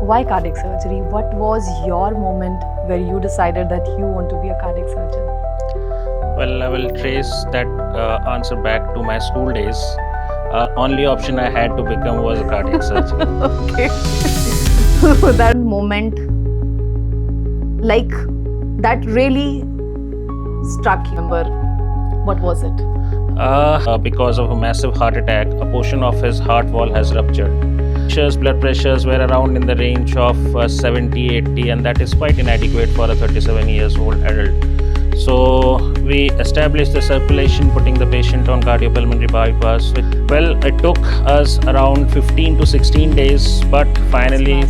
Why cardiac surgery? What was your moment where you decided that you want to be a cardiac surgeon? Well, I will trace that answer back to my school days. Only option I had to become was a cardiac surgeon. Okay. That moment, like, that really struck you. Remember, what was it? Because of a massive heart attack, a portion of his heart wall has ruptured. Blood pressures were around in the range of 70, 80, and that is quite inadequate for a 37 years old adult. So we established the circulation, putting the patient on cardiopulmonary bypass. Well, it took us around 15 to 16 days, but finally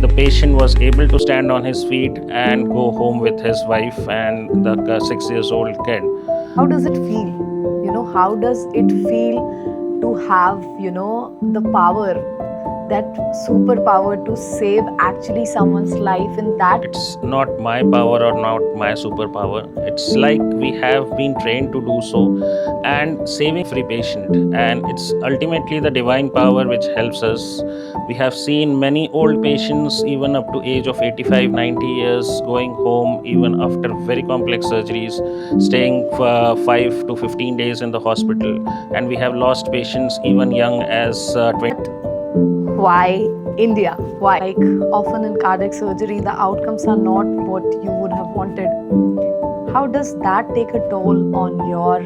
the patient was able to stand on his feet and go home with his wife and the 6 years old kid. How does it feel? How does it feel to have, the power, that superpower to save actually someone's life in that? It's not my power or not my superpower. It's like we have been trained to do so and saving every patient. And it's ultimately the divine power which helps us. We have seen many old patients, even up to age of 85, 90 years, going home even after very complex surgeries, staying for 5 to 15 days in the hospital. And we have lost patients even young as 20. Why India? Why? Like, often in cardiac surgery, the outcomes are not what you would have wanted. How does that take a toll on your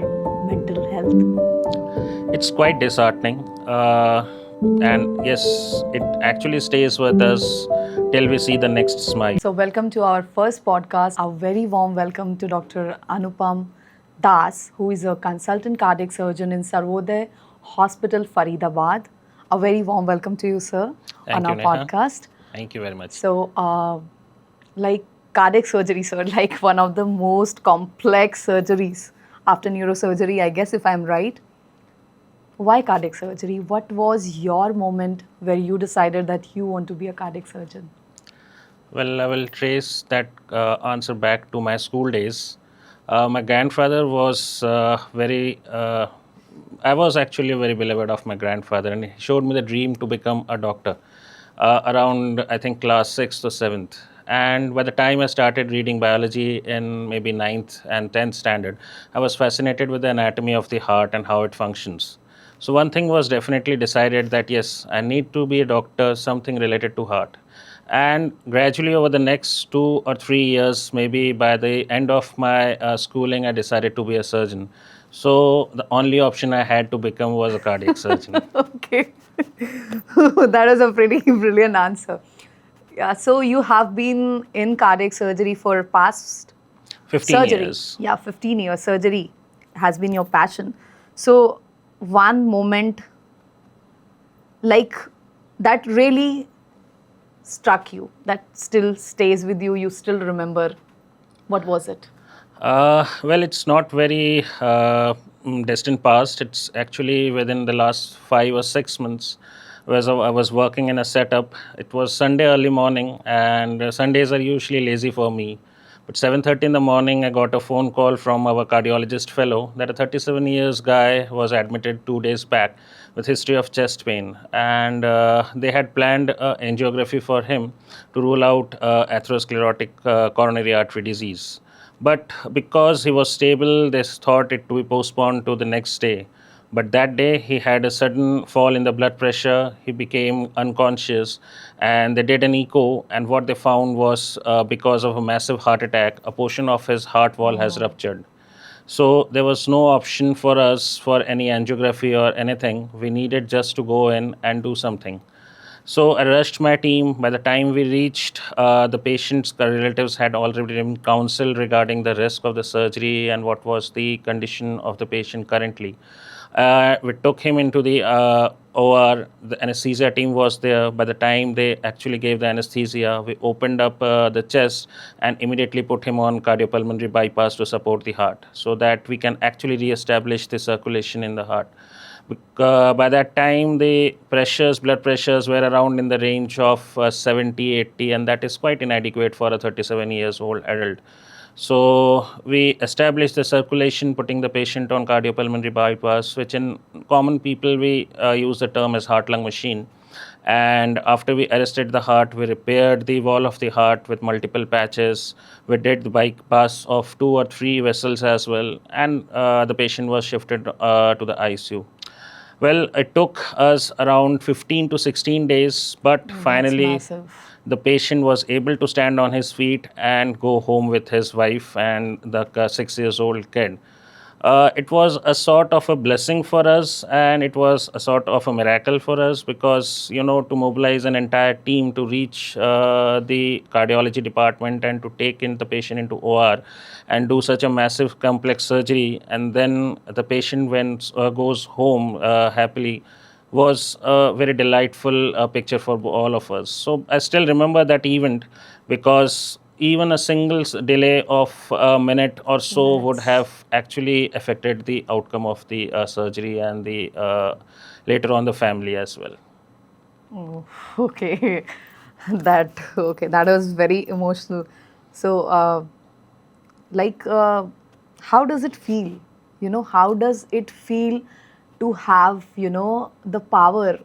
mental health? It's quite disheartening. And yes, it actually stays with us till we see the next smile. So, welcome to our first podcast. A very warm welcome to Dr. Anupam Das, who is a consultant cardiac surgeon in Sarvodaya Hospital, Faridabad. A very warm welcome to you, sir, on our podcast. Thank you very much. So, like cardiac surgery, sir, like one of the most complex surgeries after neurosurgery, I guess, if I'm right. Why cardiac surgery? What was your moment where you decided that you want to be a cardiac surgeon? Well, I will trace that answer back to my school days. My grandfather was I was actually very beloved of my grandfather, and he showed me the dream to become a doctor around, I think, class 6th or 7th. And by the time I started reading biology in maybe 9th and 10th standard, I was fascinated with the anatomy of the heart and how it functions. So one thing was definitely decided that yes, I need to be a doctor, something related to heart. And gradually over the next 2 or 3 years, maybe by the end of my schooling, I decided to be a surgeon. So the only option I had to become was a cardiac surgeon. Okay. That is a pretty brilliant answer. Yeah, so you have been in cardiac surgery for past 15 surgery. years. Yeah, 15 years. Surgery has been your passion. So one moment like that really struck you, that still stays with you, you still remember. What was it? Well, it's not very distant past. It's actually within the last 5 or 6 months. I was working in a setup. It was Sunday early morning, and Sundays are usually lazy for me. But 7:30 in the morning, I got a phone call from our cardiologist fellow that a 37 years guy was admitted 2 days back with history of chest pain, and they had planned angiography for him to rule out atherosclerotic coronary artery disease. But because he was stable, they thought it to be postponed to the next day. But that day, he had a sudden fall in the blood pressure. He became unconscious, and they did an echo. And what they found was because of a massive heart attack, a portion of his heart wall has ruptured. So there was no option for us for any angiography or anything. We needed just to go in and do something. So I rushed my team. By the time we reached, the patient's relatives had already been counseled regarding the risk of the surgery and what was the condition of the patient currently. We took him into the OR. The anesthesia team was there. By the time they actually gave the anesthesia, we opened up the chest and immediately put him on cardiopulmonary bypass to support the heart so that we can actually re-establish the circulation in the heart. By that time, the blood pressures were around in the range of 70, 80, and that is quite inadequate for a 37 years old adult. So we established the circulation, putting the patient on cardiopulmonary bypass, which in common people we use the term as heart-lung machine. And after we arrested the heart, we repaired the wall of the heart with multiple patches. We did the bypass of 2 or 3 vessels as well, and the patient was shifted to the ICU. Well, it took us around 15 to 16 days, but Oh, that's finally massive. the patient was able to stand on his feet and go home with his wife and the 6 years old kid. It was a sort of a blessing for us, and it was a sort of a miracle for us, because to mobilize an entire team to reach the cardiology department and to take in the patient into OR and do such a massive complex surgery, and then the patient when goes home happily, was a very delightful picture for all of us. So I still remember that event, because even a single delay of a minute or Few so would minutes. have actually affected the outcome of the surgery and the later on the family as well. Oh, okay. That was very emotional. So, like, how does it feel? How does it feel to have, the power,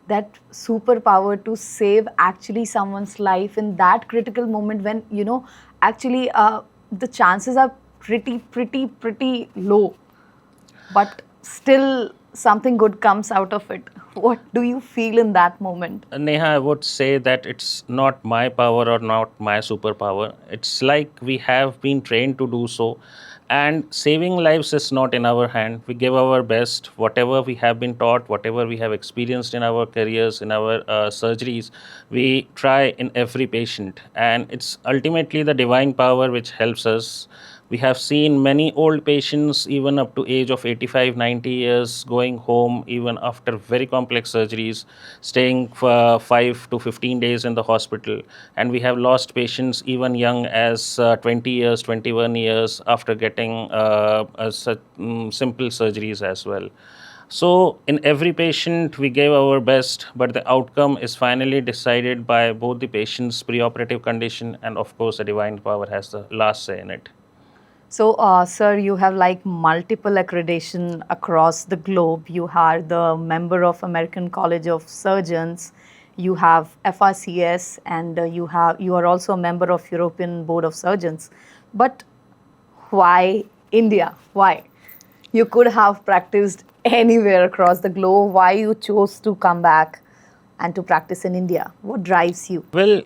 that superpower to save actually someone's life in that critical moment when, actually the chances are pretty low, but still something good comes out of it. What do you feel in that moment? Neha, I would say that it's not my power or not my superpower. It's like we have been trained to do so. And saving lives is not in our hand. We give our best, whatever we have been taught, whatever we have experienced in our careers, in our surgeries, we try in every patient. And it's ultimately the divine power which helps us. We have seen many old patients, even up to age of 85, 90 years, going home even after very complex surgeries, staying for 5 to 15 days in the hospital. And we have lost patients even young as 20 years, 21 years after getting such simple surgeries as well. So, in every patient, we gave our best, but the outcome is finally decided by both the patient's preoperative condition, and, of course, the divine power has the last say in it. So, sir, you have like multiple accreditation across the globe. You are the member of American College of Surgeons. You have FRCS, and you are also a member of European Board of Surgeons. But why India? Why? You could have practiced anywhere across the globe. Why you chose to come back and to practice in India? What drives you? Well,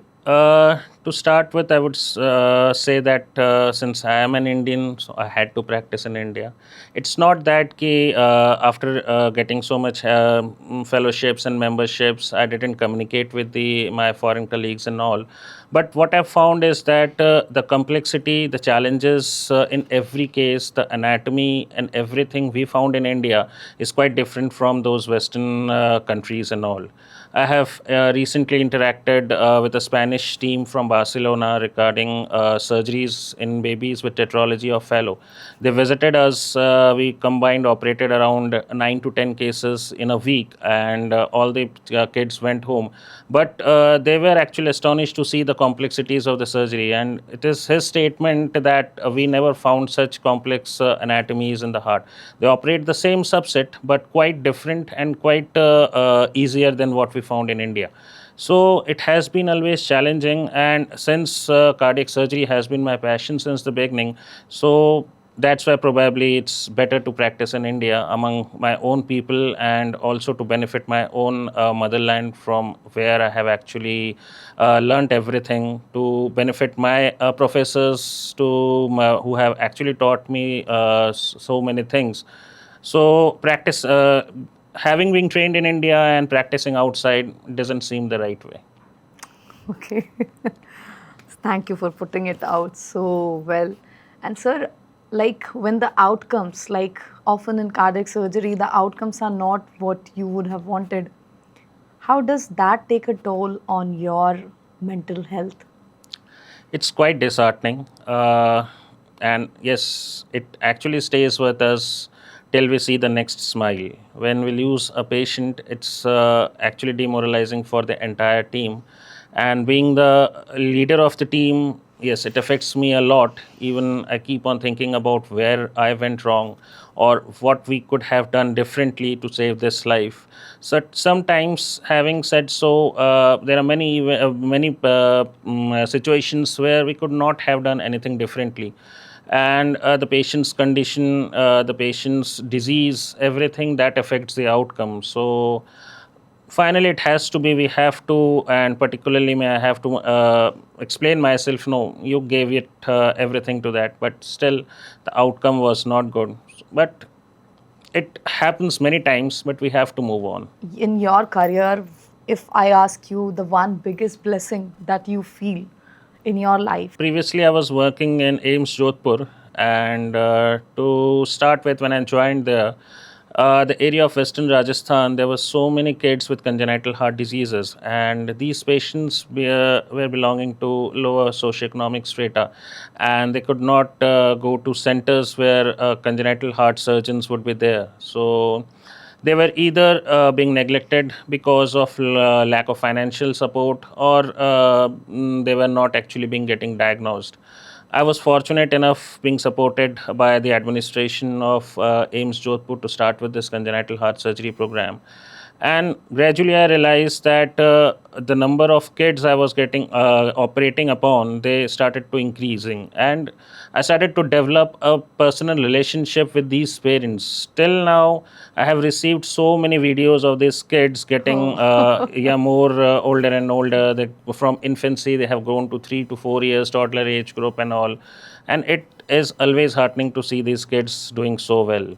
to start with, I would say that since I am an Indian, so I had to practice in India. It's not that after getting so much fellowships and memberships, I didn't communicate with my foreign colleagues and all. But what I've found is that the complexity, the challenges in every case, the anatomy and everything we found in India is quite different from those Western countries and all. I have recently interacted with a Spanish team from Barcelona regarding surgeries in babies with tetralogy of Fallot. They visited us. We combined operated around 9 to 10 cases in a week, and all the kids went home. But they were actually astonished to see the complexities of the surgery. And it is his statement that we never found such complex anatomies in the heart. They operate the same subset, but quite different and quite easier than what we found in India. So it has been always challenging, and since cardiac surgery has been my passion since the beginning, so that's why probably it's better to practice in India among my own people, and also to benefit my own motherland from where I have actually learnt everything, to benefit my professors who have actually taught me so many things. So practice, having been trained in India and practicing outside doesn't seem the right way. Okay. Thank you for putting it out so well. And sir, like when the outcomes, like often in cardiac surgery, the outcomes are not what you would have wanted. How does that take a toll on your mental health? It's quite disheartening. And yes, it actually stays with us till we see the next smile. When we lose a patient, it's actually demoralizing for the entire team. And being the leader of the team, yes, it affects me a lot. Even I keep on thinking about where I went wrong or what we could have done differently to save this life. So sometimes, having said so, there are many situations where we could not have done anything differently, and the patient's condition, the patient's disease, everything that affects the outcome. So finally it has to be, we have to, and particularly may I have to explain myself, no, you gave it everything to that, but still the outcome was not good. But it happens many times, but we have to move on. In your career, if I ask you the one biggest blessing that you feel in your life? Previously, I was working in AIMS Jodhpur, and to start with, when I joined there, the area of Western Rajasthan, there were so many kids with congenital heart diseases, and these patients were belonging to lower socioeconomic strata, and they could not go to centers where congenital heart surgeons would be there. So they were either being neglected because of lack of financial support, or they were not actually being getting diagnosed. I was fortunate enough being supported by the administration of AIMS Jodhpur to start with this congenital heart surgery program. And gradually I realized that the number of kids I was getting operating upon, they started to increasing, and I started to develop a personal relationship with these parents. Till now I have received so many videos of these kids getting Oh. yeah, more older and older. They, from infancy, they have grown to 3 to 4 years toddler age group and all, and it is always heartening to see these kids doing so well.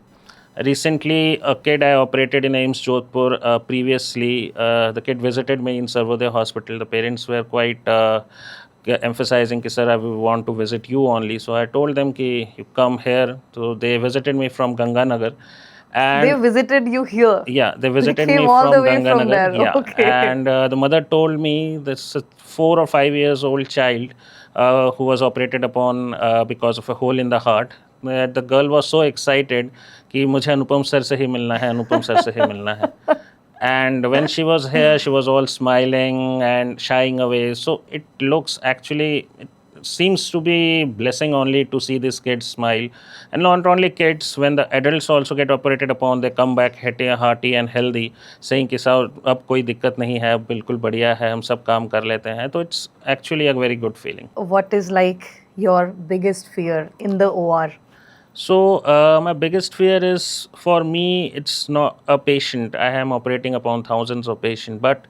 Recently, a kid I operated in AIMS Jodhpur previously, the kid visited me in Sarvodaya Hospital. The parents were quite emphasizing ki, sir, I want to visit you only. So I told them ki, you come here. So they visited me from Ganganagar. They And visited you here. yeah, they They visited came me all the from way from Ganganagar. there. Yeah, Okay. and the mother told me this 4 or 5 years old child who was operated upon because of a hole in the heart. The girl was so excited कि मुझे अनुपम sir से ही मिलना है, अनुपम sir से ही मिलना है. And when she was here, she was all smiling and shying away. So it looks actually, it seems to be blessing only to see these kids smile. And not only kids, when the adults also get operated upon, they come back hearty and healthy, saying कि sir अब कोई दिक्कत नहीं है, अब बिल्कुल बढ़िया है, हम सब काम कर लेते हैं. तो it's actually a very good feeling. What is like your biggest fear in the OR? So, my biggest fear is, for me, it's not a patient. I am operating upon thousands of patients, but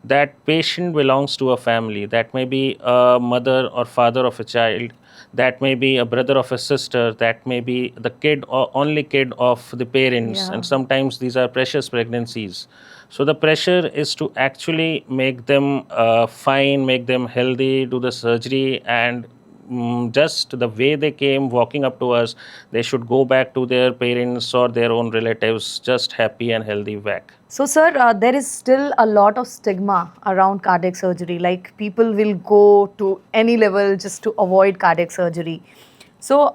that patient belongs to a family. That may be a mother or father of a child. That may be a brother of a sister. That may be the kid or only kid of the parents. Yeah. And sometimes these are precious pregnancies. So the pressure is to actually make them fine, make them healthy, do the surgery, and just the way they came walking up to us, they should go back to their parents or their own relatives just happy and healthy back. So, sir, there is still a lot of stigma around cardiac surgery. Like, people will go to any level just to avoid cardiac surgery. So,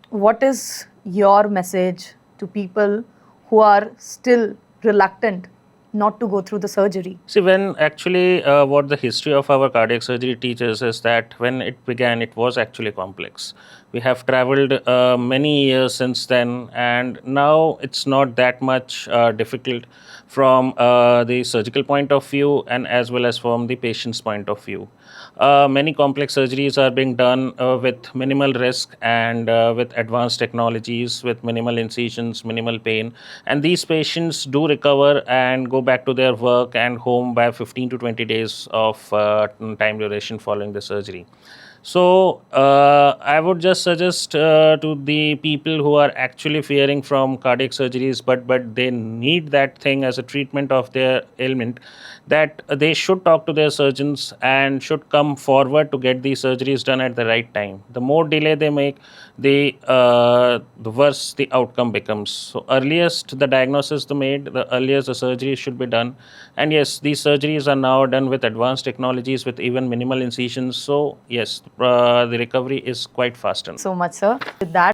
what is your message to people who are still reluctant not to go through the surgery? See, when actually what the history of our cardiac surgery teaches is that when it began, it was actually complex. We have traveled many years since then, and now it's not that much difficult from the surgical point of view and as well as from the patient's point of view. Many complex surgeries are being done with minimal risk and with advanced technologies, with minimal incisions, minimal pain. And these patients do recover and go back to their work and home by 15 to 20 days of time duration following the surgery. So I would just suggest to the people who are actually fearing from cardiac surgeries, but they need that thing as a treatment of their ailment, that they should talk to their surgeons and should come forward to get these surgeries done at the right time. The more delay they make, the worse the outcome becomes. So earliest the diagnosis is made, the earliest the surgery should be done. And yes, these surgeries are now done with advanced technologies with even minimal incisions. So yes, the recovery is quite faster. So much, sir. With that,